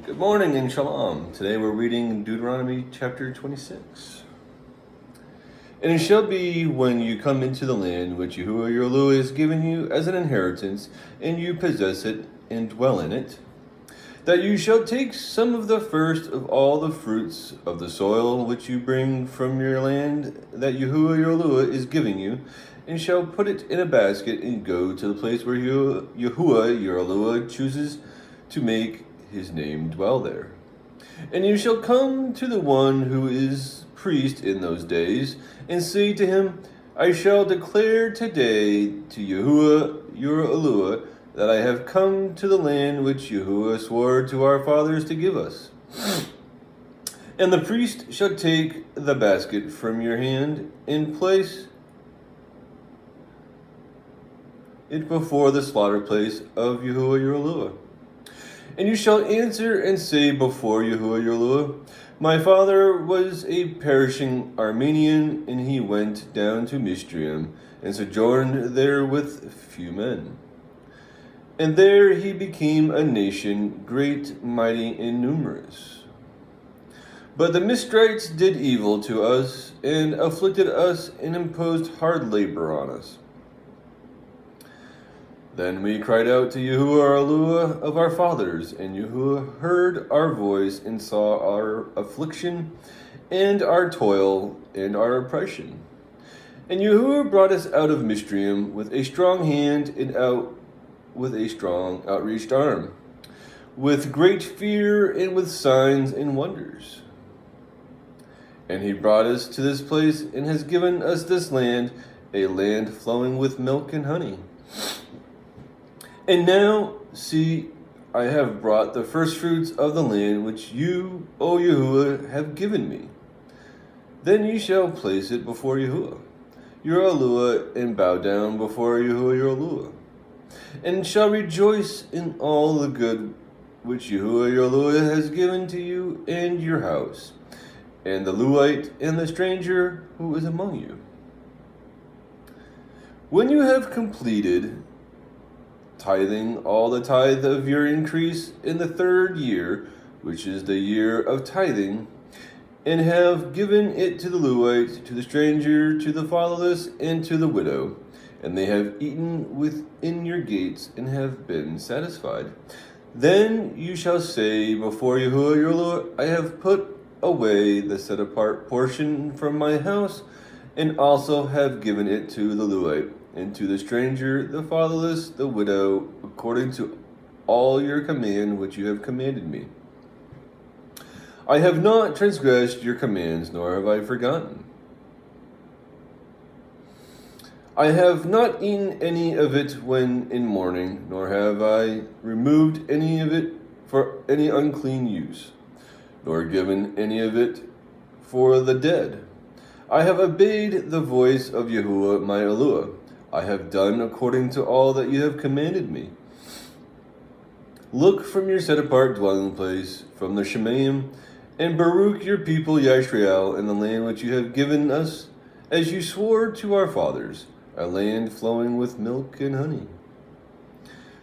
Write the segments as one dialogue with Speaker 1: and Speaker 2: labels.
Speaker 1: Good morning and shalom. Today we're reading Deuteronomy chapter 26. And it shall be when you come into the land which Yahuwah your Elohim has given you as an inheritance, and you possess it and dwell in it, that you shall take some of the first of all the fruits of the soil which you bring from your land that Yahuwah your Elohim is giving you, and shall put it in a basket and go to the place where Yahuwah your Elohim chooses to make his name dwell there. And you shall come to the one who is priest in those days, and say to him, I shall declare today to Yahuwah your Elohim that I have come to the land which Yahuwah swore to our fathers to give us. And the priest shall take the basket from your hand and place it before the slaughter place of Yahuwah your Elohim. And you shall answer and say before Yahuwah your Elohim, my father was a perishing Armenian, and he went down to Mishraim, and sojourned there with few men. And there he became a nation great, mighty, and numerous. But the Mishrites did evil to us, and afflicted us, and imposed hard labor on us. Then we cried out to Yahuwah our Elohim of our fathers, and Yahuwah heard our voice and saw our affliction and our toil and our oppression. And Yahuwah brought us out of Mishraim with a strong hand and out with a strong outreached arm, with great fear and with signs and wonders. And he brought us to this place and has given us this land, a land flowing with milk and honey. And now, see, I have brought the firstfruits of the land which you, O Yahuwah, have given me. Then ye shall place it before Yahuwah your Elohim, and bow down before Yahuwah your Elohim, and shall rejoice in all the good which Yahuwah your Elohim has given to you and your house, and the Levite and the stranger who is among you. When you have completed tithing all the tithe of your increase in the 3rd year, which is the year of tithing, and have given it to the Levite, to the stranger, to the fatherless, and to the widow, and they have eaten within your gates and have been satisfied, then you shall say before Yahuwah your Lord, I have put away the set apart portion from my house, and also have given it to the Levite, and to the stranger, the fatherless, the widow, according to all your command which you have commanded me. I have not transgressed your commands, nor have I forgotten. I have not eaten any of it when in mourning, nor have I removed any of it for any unclean use, nor given any of it for the dead. I have obeyed the voice of Yahuwah my Elohim. I have done according to all that you have commanded me. Look from your set-apart dwelling place, from the Shemaim, and Baruch your people Yisrael in the land which you have given us, as you swore to our fathers, a land flowing with milk and honey.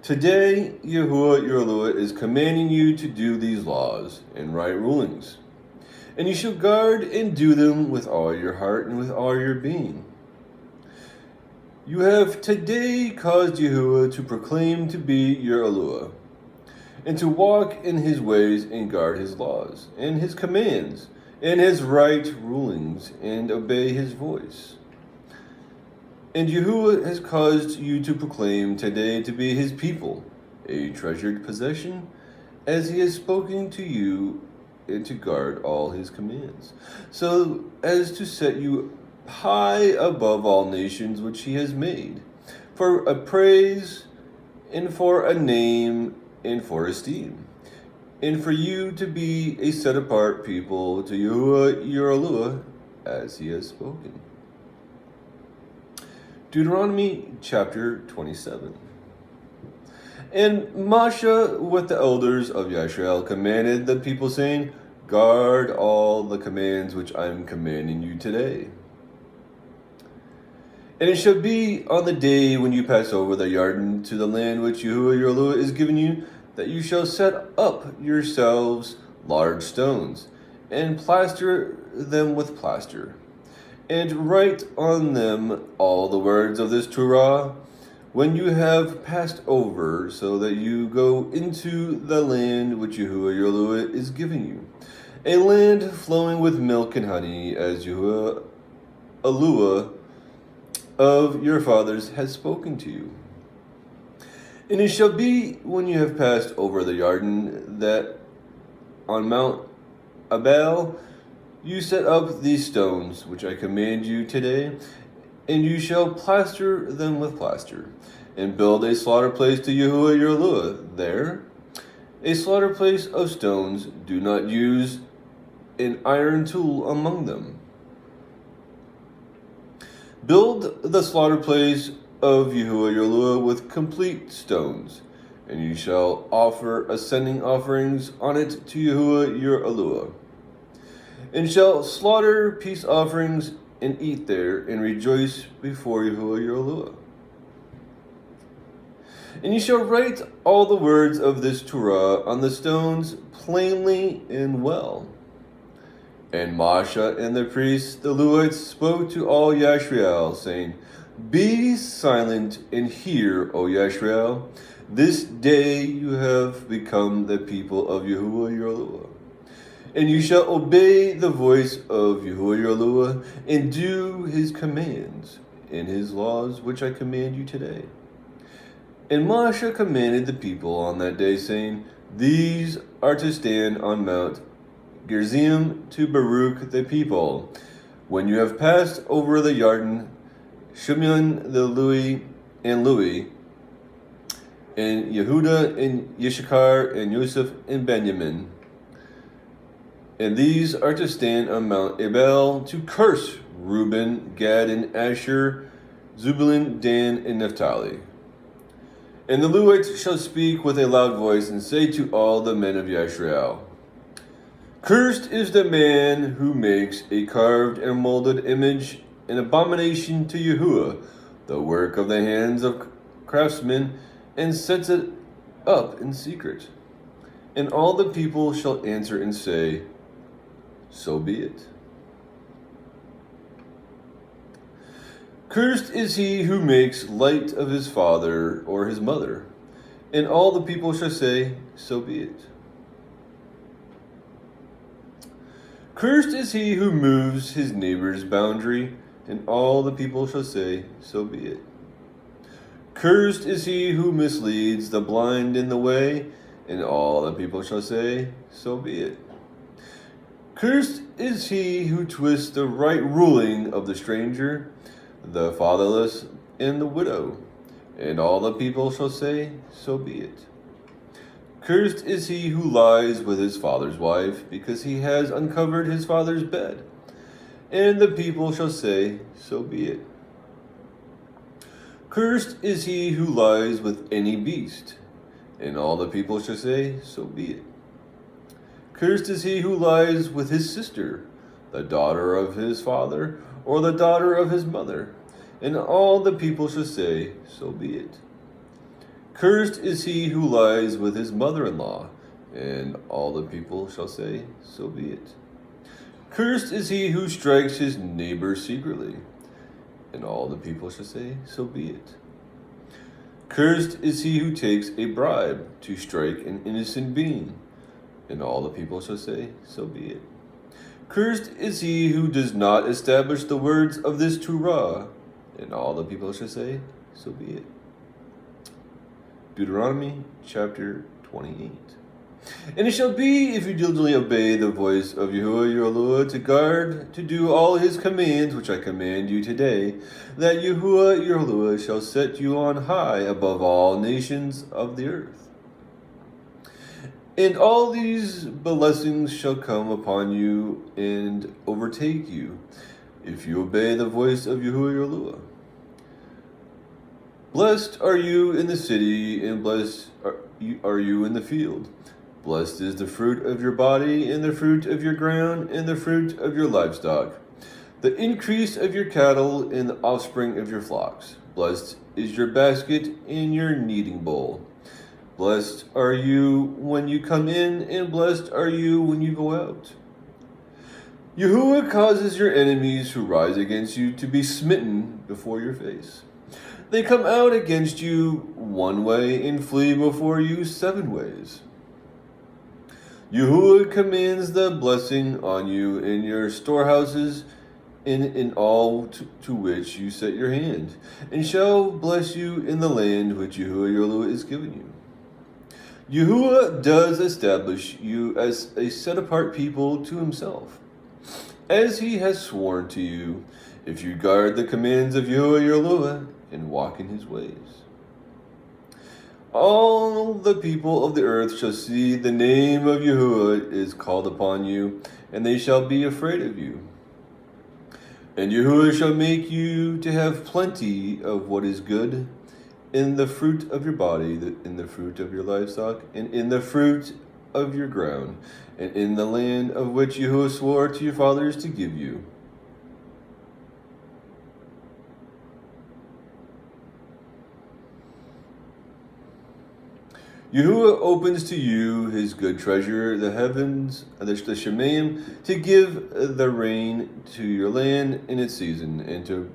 Speaker 1: Today, Yahuwah your Elohim is commanding you to do these laws and right rulings, and you shall guard and do them with all your heart and with all your being. You have today caused Yahuwah to proclaim to be your Elohim, and to walk in his ways and guard his laws, and his commands, and his right rulings, and obey his voice. And Yahuwah has caused you to proclaim today to be his people, a treasured possession, as he has spoken to you, and to guard all his commands, so as to set you high above all nations which he has made, for a praise, and for a name, and for esteem, and for you to be a set-apart people to Yahuwah your Elohim, as he has spoken. Deuteronomy chapter 27. And Moshe with the elders of Yisrael commanded the people, saying, guard all the commands which I am commanding you today. And it shall be on the day when you pass over the Yarden to the land which Yahuwah your Elohim is giving you, that you shall set up yourselves large stones, and plaster them with plaster, and write on them all the words of this Torah, when you have passed over, so that you go into the land which Yahuwah your Elohim is giving you, a land flowing with milk and honey, as Yahuwah of your fathers has spoken to you. And it shall be, when you have passed over the Jordan, that on Mount Abel you set up these stones which I command you today, and you shall plaster them with plaster, and build a slaughter place to Yahuwah your Elohim there, a slaughter place of stones. Do not use an iron tool among them. Build the slaughter place of Yahuwah your Elohim with complete stones, and you shall offer ascending offerings on it to Yahuwah your Elohim, and shall slaughter peace offerings and eat there, and rejoice before Yahuwah your Elohim. And you shall write all the words of this Torah on the stones plainly and well. And Moshe and the priests, the Levites, spoke to all Yashrael, saying, Be silent and hear, O Yashrael. This day you have become the people of Yahuwah your Elohim. And you shall obey the voice of Yahuwah your Elohim, and do his commands and his laws which I command you today. And Moshe commanded the people on that day, saying, These are to stand on Mount Gerizim to Baruch the people. When you have passed over the Jordan, Shimon the Levi, and Yehuda and Yishakar and Yosef and Benjamin. And these are to stand on Mount Abel to curse Reuben, Gad, and Asher, Zebulun, Dan, and Naphtali. And the Levites shall speak with a loud voice, and say to all the men of Yashrael, Cursed is the man who makes a carved and molded image, an abomination to Yahuwah, the work of the hands of craftsmen, and sets it up in secret. And all the people shall answer and say, So be it. Cursed is he who makes light of his father or his mother. And all the people shall say, So be it. Cursed is he who moves his neighbor's boundary. And all the people shall say, So be it. Cursed is he who misleads the blind in the way. And all the people shall say, So be it. Cursed is he who twists the right ruling of the stranger, the fatherless, and the widow. And all the people shall say, So be it. Cursed is he who lies with his father's wife, because he has uncovered his father's bed. And the people shall say, So be it. Cursed is he who lies with any beast. And all the people shall say, So be it. Cursed is he who lies with his sister, the daughter of his father, or the daughter of his mother. And all the people shall say, So be it. Cursed is he who lies with his mother-in-law. And all the people shall say, So be it. Cursed is he who strikes his neighbor secretly. And all the people shall say, So be it. Cursed is he who takes a bribe to strike an innocent being. And all the people shall say, So be it. Cursed is he who does not establish the words of this Torah. And all the people shall say, So be it. Deuteronomy chapter 28. And it shall be, if you diligently obey the voice of Yahuwah your Elohim, to guard, to do all his commands which I command you today, that Yahuwah your Elohim shall set you on high above all nations of the earth. And all these blessings shall come upon you and overtake you, if you obey the voice of Yahuwah your Elohim. Blessed are you in the city, and blessed are you in the field. Blessed is the fruit of your body, and the fruit of your ground, and the fruit of your livestock, the increase of your cattle, and the offspring of your flocks. Blessed is your basket and your kneading bowl. Blessed are you when you come in, and blessed are you when you go out. Yahu'ah causes your enemies who rise against you to be smitten before your face. They come out against you one way and flee before you 7 ways. Yahu'ah commands the blessing on you in your storehouses and in all to which you set your hand, and shall bless you in the land which Yahu'ah your Elohim is giving you. Yahu'ah does establish you as a set-apart people to himself, as he has sworn to you, if you guard the commands of Yahu'ah your Elohim and walk in his ways. All the people of the earth shall see the name of Yahu'ah is called upon you, and they shall be afraid of you. And Yahu'ah shall make you to have plenty of what is good, in the fruit of your body, in the fruit of your livestock, and in the fruit of your ground, and in the land of which Yahu'ah swore to your fathers to give you. Yahu'ah opens to you his good treasure, the heavens, the Shemayim, to give the rain to your land in its season, and to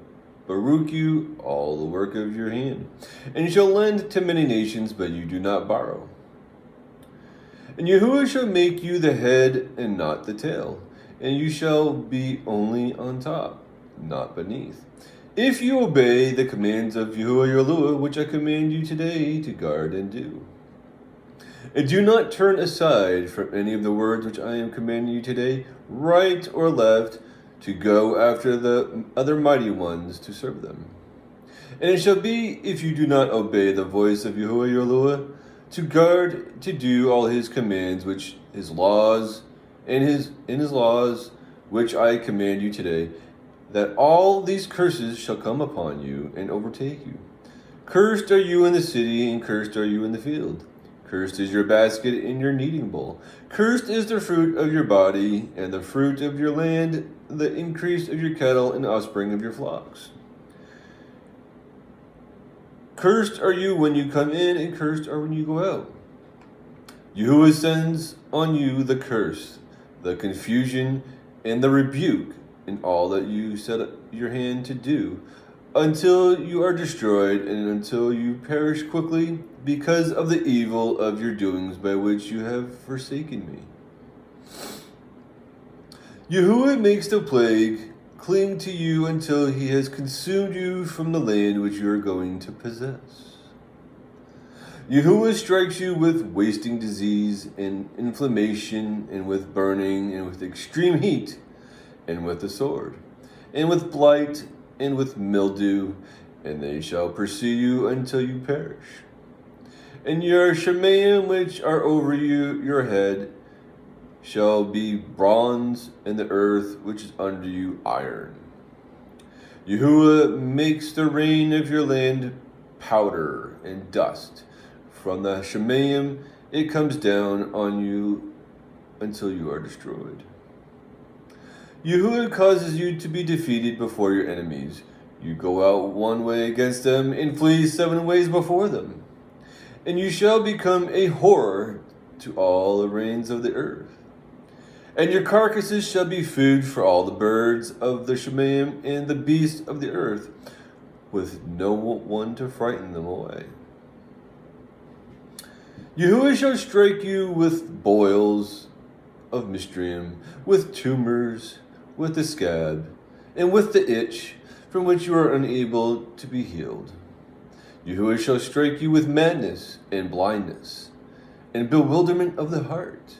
Speaker 1: Baruch you all the work of your hand. And you shall lend to many nations, but you do not borrow. And Yahu'ah shall make you the head and not the tail, and you shall be only on top, not beneath, if you obey the commands of Yahu'ah your Elohim, which I command you today to guard and do. And do not turn aside from any of the words which I am commanding you today, right or left, to go after the other mighty ones to serve them. And it shall be, if you do not obey the voice of Yahu'ah your Elohim, to guard to do all his commands, which his laws and his laws, which I command you today, that all these curses shall come upon you and overtake you. Cursed are you in the city, and cursed are you in the field. Cursed is your basket and your kneading bowl. Cursed is the fruit of your body, and the fruit of your land, the increase of your cattle, and offspring of your flocks. Cursed are you when you come in, and cursed are when you go out. Yahu'ah sends on you the curse, the confusion, and the rebuke in all that you set your hand to do, until you are destroyed, and until you perish quickly, because of the evil of your doings by which you have forsaken me. Yahu'ah makes the plague cling to you until he has consumed you from the land which you are going to possess. Yahu'ah strikes you with wasting disease and inflammation, and with burning, and with extreme heat, and with the sword, and with blight, and with mildew, and they shall pursue you until you perish. And your Shemayim which are over you, your head, shall be bronze, and the earth which is under you iron. Yahu'ah makes the rain of your land powder and dust. From the Shemayim it comes down on you until you are destroyed. Yahu'ah causes you to be defeated before your enemies. You go out one way against them, and flee 7 ways before them. And you shall become a horror to all the reigns of the earth. And your carcasses shall be food for all the birds of the Shemayim and the beasts of the earth, with no one to frighten them away. Yahu'ah shall strike you with boils of Mistream, with tumors, with the scab, and with the itch, from which you are unable to be healed. Yahu'ah shall strike you with madness and blindness, and bewilderment of the heart.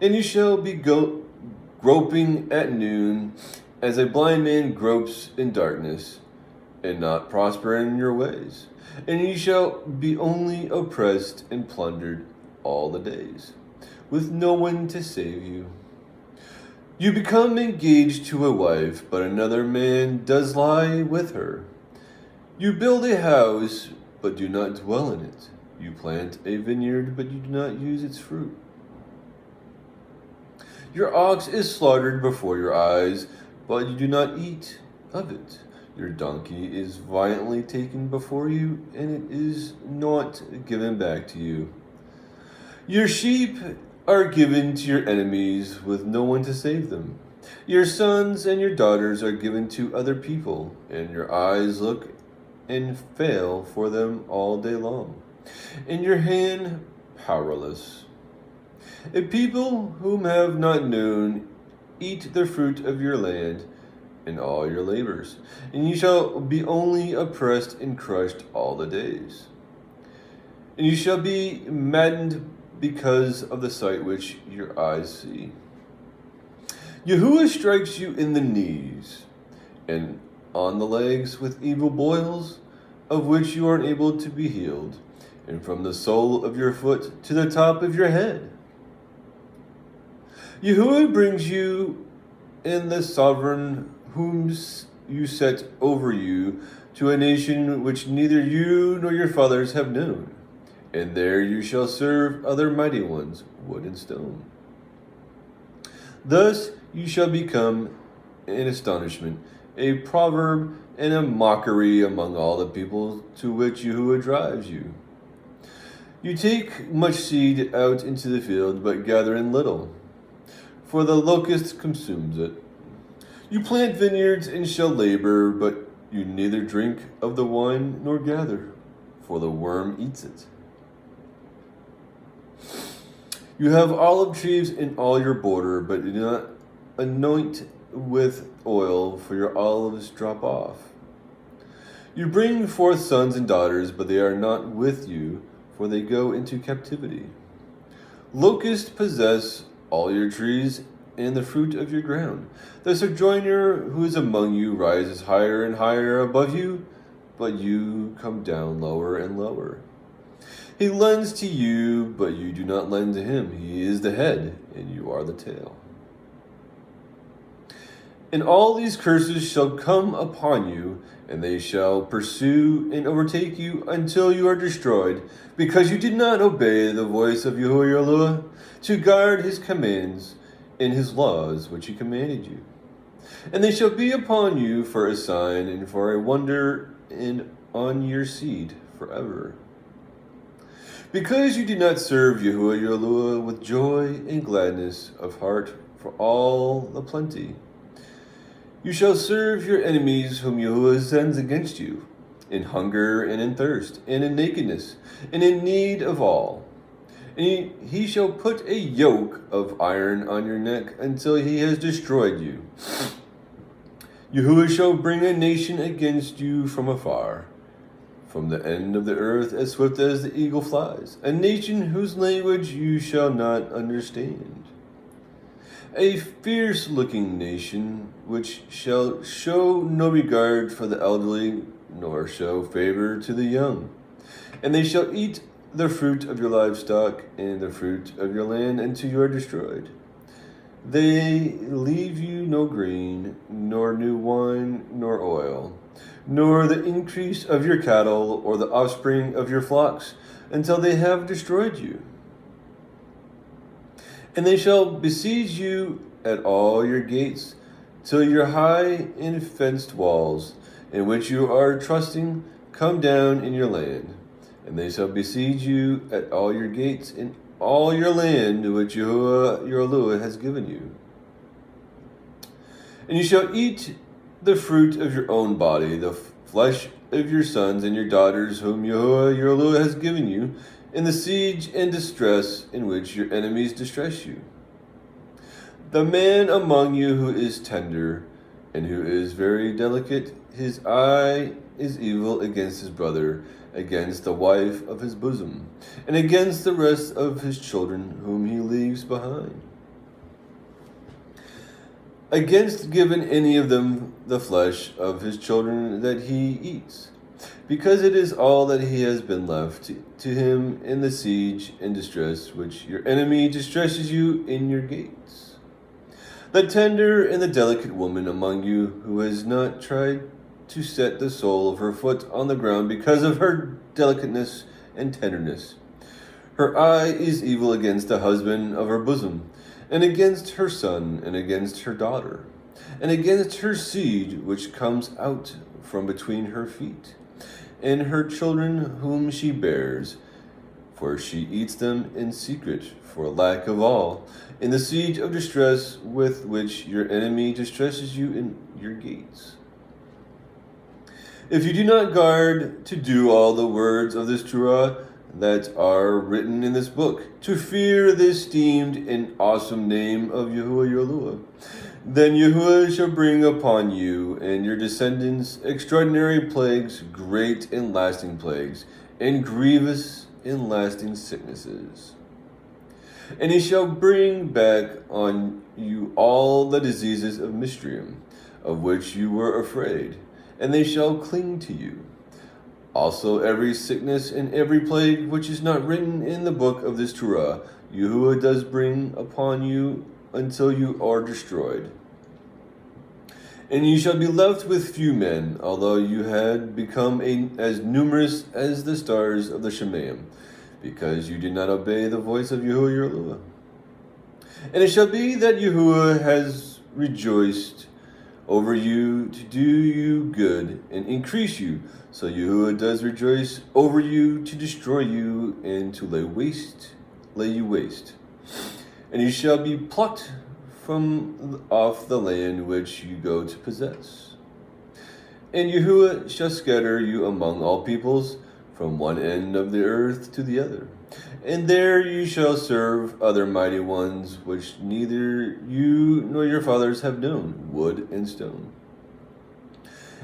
Speaker 1: And you shall be groping at noon, as a blind man gropes in darkness, and not prosper in your ways. And you shall be only oppressed and plundered all the days, with no one to save you. You become engaged to a wife, but another man does lie with her. You build a house, but do not dwell in it. You plant a vineyard, but you do not use its fruit. Your ox is slaughtered before your eyes, but you do not eat of it. Your donkey is violently taken before you, and it is not given back to you. Your sheep are given to your enemies with no one to save them. Your sons and your daughters are given to other people, and your eyes look and fail for them all day long, and your hand powerless. A people whom have not known eat the fruit of your land in all your labors, and you shall be only oppressed and crushed all the days. And you shall be maddened because of the sight which your eyes see. Yahu'ah strikes you in the knees and on the legs with evil boils, of which you are unable to be healed, and from the sole of your foot to the top of your head. Yahu'ah brings you in the sovereign whom you set over you to a nation which neither you nor your fathers have known, and there you shall serve other mighty ones, wood and stone. Thus you shall become an astonishment, a proverb, and a mockery among all the people to which Yahu'ah drives you. You take much seed out into the field, but gather in little, for the locust consumes it. You plant vineyards and shall labor, but you neither drink of the wine nor gather, for the worm eats it. You have olive trees in all your border, but do not anoint with oil, for your olives drop off. You bring forth sons and daughters, but they are not with you, for they go into captivity. Locusts possess all your trees and the fruit of your ground. The sojourner who is among you rises higher and higher above you, but you come down lower and lower. He lends to you, but you do not lend to him. He is the head, and you are the tail. And all these curses shall come upon you, and they shall pursue and overtake you until you are destroyed, because you did not obey the voice of Yahu'ah your Elohim to guard his commands and his laws which he commanded you. And they shall be upon you for a sign and for a wonder, and on your seed forever. Because you did not serve Yahu'ah your Elohim with joy and gladness of heart for all the plenty, you shall serve your enemies whom Yahu'ah sends against you, in hunger and in thirst, and in nakedness, and in need of all. And he shall put a yoke of iron on your neck until he has destroyed you. Yahu'ah shall bring a nation against you from afar, from the end of the earth, as swift as the eagle flies, a nation whose language you shall not understand. A fierce-looking nation, which shall show no regard for the elderly, nor show favor to the young. And they shall eat the fruit of your livestock and the fruit of your land until you are destroyed. They leave you no grain, nor new wine, nor oil, nor the increase of your cattle, or the offspring of your flocks, until they have destroyed you. And they shall besiege you at all your gates, till your high and fenced walls, in which you are trusting, come down in your land. And they shall besiege you at all your gates in all your land, which Yahu'ah your Elohim has given you. And you shall eat the fruit of your own body, the flesh of your sons and your daughters, whom Yahu'ah your Elohim has given you, in the siege and distress in which your enemies distress you. The man among you who is tender and who is very delicate, his eye is evil against his brother, against the wife of his bosom, and against the rest of his children whom he leaves behind. Against giving any of them the flesh of his children that he eats, because it is all that he has been left to him in the siege and distress which your enemy distresses you in your gates. The tender and the delicate woman among you who has not tried to set the sole of her foot on the ground because of her delicateness and tenderness. Her eye is evil against the husband of her bosom, and against her son, and against her daughter, and against her seed which comes out from between her feet, and her children whom she bears, for she eats them in secret, for lack of all, in the siege of distress with which your enemy distresses you in your gates. If you do not guard to do all the words of this Torah that are written in this book, to fear the esteemed and awesome name of Yahuwah your Elohim, then Yahuwah shall bring upon you and your descendants extraordinary plagues, great and lasting plagues, and grievous and lasting sicknesses. And he shall bring back on you all the diseases of Mistream, of which you were afraid, and they shall cling to you. Also every sickness and every plague which is not written in the book of this Torah, Yahuwah does bring upon you until you are destroyed. And you shall be left with few men, although you had become as numerous as the stars of the Shemayim, because you did not obey the voice of Yahuwah your Elohim. And it shall be that Yahuwah has rejoiced over you to do you good and increase you. So Yahuwah does rejoice over you to destroy you and to lay you waste. And you shall be plucked from off the land which you go to possess. And Yahuwah shall scatter you among all peoples, from one end of the earth to the other. And there you shall serve other mighty ones, which neither you nor your fathers have known, wood and stone.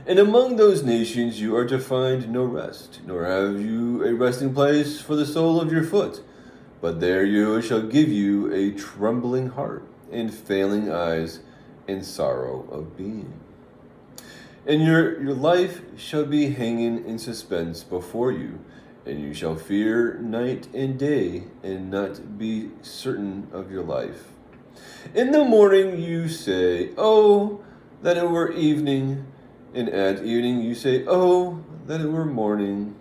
Speaker 1: And among those nations you are to find no rest, nor have you a resting place for the sole of your foot. But there Yahuwah shall give you a trembling heart, and failing eyes, and sorrow of being. And your life shall be hanging in suspense before you, and you shall fear night and day, and not be certain of your life. In the morning you say, "Oh, that it were evening," and at evening you say, "Oh, that it were morning,"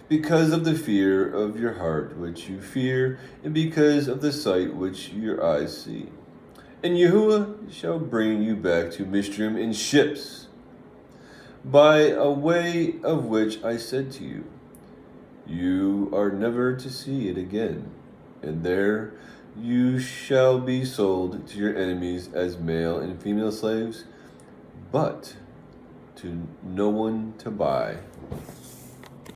Speaker 1: because of the fear of your heart which you fear, and because of the sight which your eyes see. And Yahuwah shall bring you back to Mistream in ships, by a way of which I said to you, you are never to see it again. And there you shall be sold to your enemies as male and female slaves, but to no one to buy.